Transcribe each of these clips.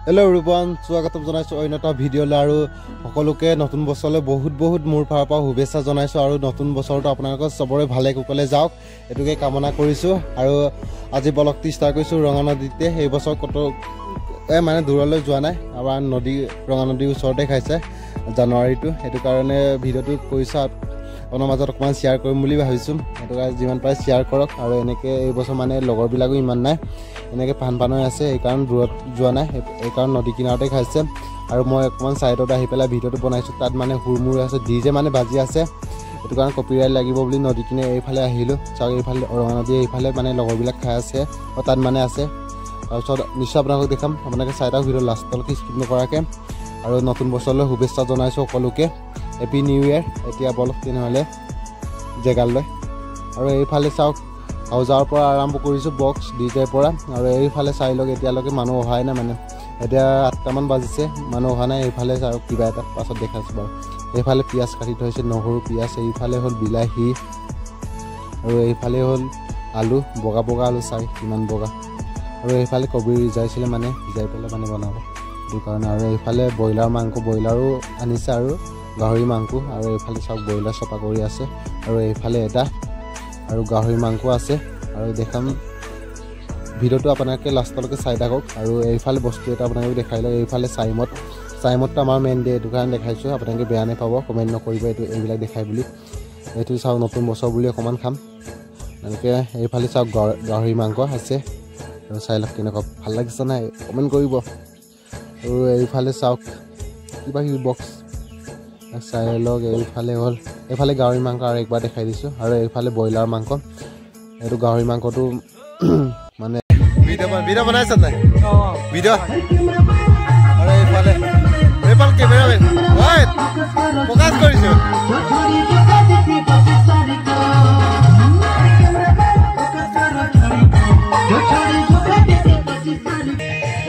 Hello everyone, স্বাগতম জনাইছো অন্যটা ভিডিঅ'লৈ আৰু সকলোকে নতুন বছৰলৈ বহুত মোৰ ফালৰ পৰা শুভেচ্ছা জনাইছো আৰু নতুন বছৰটো আপোনালোকৰ সবৰে ভালে কুশলে যাওক এটোকে কামনা কৰিছো আৰু আজি বলকটি ষ্টাৰ্ট কৰিছো ৰঙা নদীতে এই বছৰ কত মানে দূৰলৈ যোৱা নাই আৰু নদী ৰঙা নদীৰ ওচৰতে খাইছে জানুৱাৰীটো এটো কাৰণে ভিডিঅ'টো কৰিছো আপোনাৰ মাজত অকমান শেয়াৰ কৰিম বুলি ভাবিছো এটো যিমান পাৰে শেয়াৰ কৰক আৰু এনেকে এই বছৰ মানে লগৰ বিলাকো ইমান নাই এনেকে পান আছে এই কাৰণ দূৰত যোৱা নাই এই কাৰণ নদী কিনাৰতে খাইছে আৰু মই অকমান সাইডত আহি পেলা ভিডিঅ'টো বনাইছো তাত মানে হুৰমুৰ আছে ডিজে মানে বাজি আছে এটো কাৰণ কপিৰাইট লাগিব বুলি নদী কিনে এইফালে আহিলো চাও এইফালে ৰঙা নদী এইফালে মানে লগৰ বিলাক খাই আছে আৰু তাত মানে আছে তাৰপিছত নিশ্চয় আপোনালোকক দেখাম আপোনালোকে চাইটা ভিডিঅ' লাষ্টলৈকে স্কিপ নকৰাকে আৰু নতুন বছৰলৈ শুভেচ্ছা জনাইছো সকলোকে হেপী নিউ ইয়াৰ এতিয়া বলক তেনেহলে জেগালৈ আৰু এইফালে চাওক হাউজাৰ পৰা আৰম্ভ কৰিছো বক্স ডিজে পৰা আৰু এইফালে চাই লওক এতিয়ালৈকে মানুহ অহাই নাই মানে এতিয়া 8টা মান বাজিছে মানুহ অহা নাই এইফালে চাও কিবা এটা পাছত দেখাছো বাৰু এইফালে পিয়াজ কাটি থৈছে নহৰু পিয়াজ এইফালে হল বিলাহী আৰু এইফালে হল আলু বগা আলু চাই কিমান বগা আৰু এইফালে কবি যাইছিলে মানে যাই পেলে মানে বনাব দুকাৰণ আৰু এইফালে বয়লাৰ মাংস বয়লাৰো আনিছে আৰু গাহৰি মাংস আৰু এইফালে চাওক বয়লাৰ চপা কৰি আছে আৰু এইফালে এটা আৰু গাহৰি মাংস আছে আৰু দেখাম ভিডিঅ'টো আপোনালোকে লাষ্টলৈকে চাই থাকক আৰু এইফালে বস্তু এটা আপোনালোকে দেখাই লওক এইফালে চাইমতটো আমাৰ মেইন ডে এইটো কাৰণে দেখাইছো আপোনালোকে বেয়া নাপাব কমেন্ট নকৰিব এইটো এইবিলাক দেখাই বুলি এইটো চাওক নতুন বছৰ বুলি অকমান খাম এনেকে এইফালে চাওক গাহৰি মাংস আছে আৰু চাই লওক কেনেকুৱা ভাল লাগিছে নাই কমেন্ট কৰিব আৰু এইফালে চাওক কিবা বক্স চাই লওক এইফালে হল এইফালে গাহৰি মাংস আৰু একবাৰ দেখাই দিছো আৰু এইফালে বয়লাৰ মাংস এইটো গাহৰি মাংসটো মানে ভিডিঅ' বনাইছ নাই ভিডিঅ' আৰু এইফালে কেমেৰামেন হয় ফোকাস কৰিছো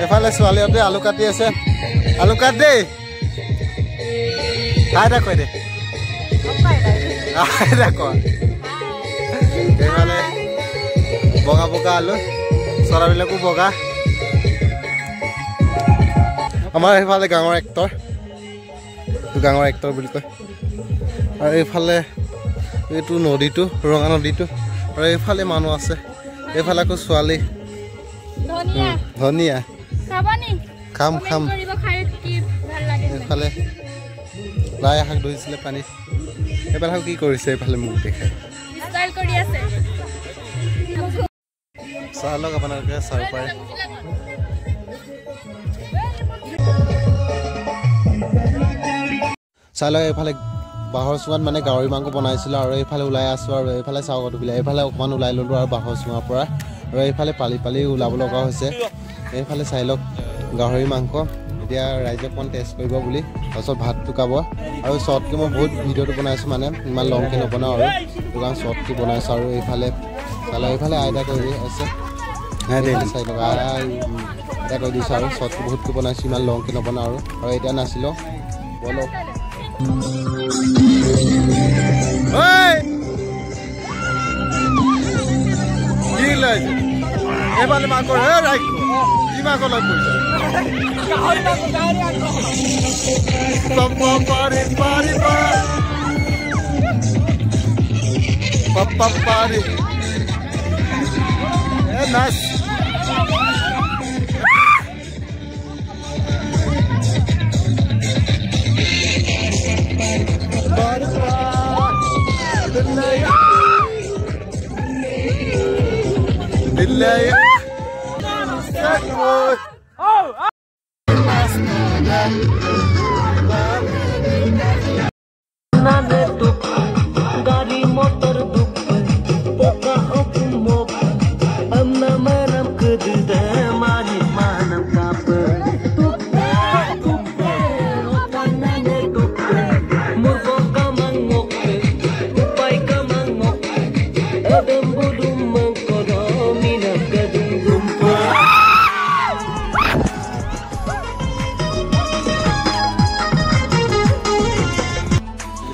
এইফালে ছোৱালীহঁতে আলু কাটি আছে আলু কাট দেই খাইটা কৈ দে এইফালে বগা আলু চৰাবিলাকো বগা আমাৰ এইফালে গাঁৱৰ এক্টৰ বুলি কয় আৰু এইফালে এইটো নদীটো ৰঙা নদীটো আৰু এইফালে মানুহ আছে এইফালে আকৌ ছোৱালী ধনিয়া খাম এইফালে লাই শাক ধৰিছিলে পানীত এইফালে কি কৰিছে এইফালে মোক দেখাই চাহ লওক আপোনালোকে চাব পাৰে চাই লওক এইফালে বাঁহৰ চুঙাত মানে গাহৰি মাংস বনাইছিলে আৰু এইফালে ওলাই আছো আৰু এইফালে চাওক এইফালে অকমান ওলাই ললো আৰু বাঁহৰ চুঙাৰ পৰা আৰু এইফালে পালি ওলাব লগা হৈছে এইফালে চাই লওক গাহৰি মাংস এতিয়া ৰাইজে অকমান টেষ্ট কৰিব বুলি তাৰপিছত ভাতটো খাব আৰু শ্বৰ্টকে মই বহুত ভিডিঅ'টো বনাইছো মানে ইমান লংকে নবনাওঁ আৰু দোকান শ্বৰ্টকে বনাইছো আৰু এইফালে আইতা কৰি আছে চাই লওক আইতা কৰি দিছো আৰু শ্বৰ্টটো বহুতকে বনাইছো ইমান লংকে নবনাওঁ আৰু এতিয়া নাছিলো বলক এইফালে মাকৰ কি মাকৰ লগ কৰিছে পাৰি নাচ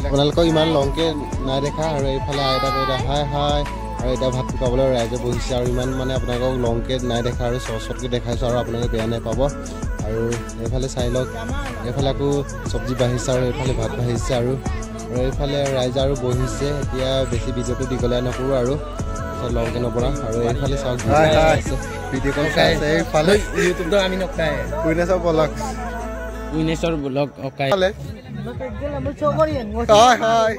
আপোনালোকক ইমান লংকে নাই দেখা আৰু এইফালে আইতা কৈদা হাই আৰু এতিয়া ভাত শুকাবলৈ ৰাইজে বহিছে আৰু ইমান মানে আপোনালোকক লংকৈ নাই দেখা আৰু চৰ্টকৈ দেখাইছোঁ আৰু আপোনালোকে বেয়া নাপাব আৰু এইফালে চাই লওক এইফালে আকৌ চব্জি বাঢ়িছে আৰু এইফালে ভাত বাঢ়িছে আৰু এইফালে ৰাইজ আৰু বহিছে এতিয়া বেছি ভিডিঅ'টো দীঘলীয়া নকৰোঁ আৰু লংকৈ নপৰা আৰু এইফালে চাওক ভিডিঅ'খন চাই আছে এইফালে ইউটিউবটো আমি নকাই উইনেশ্বৰ ব্লগ উইনেশ্বৰ ব্লগ অকাই হয়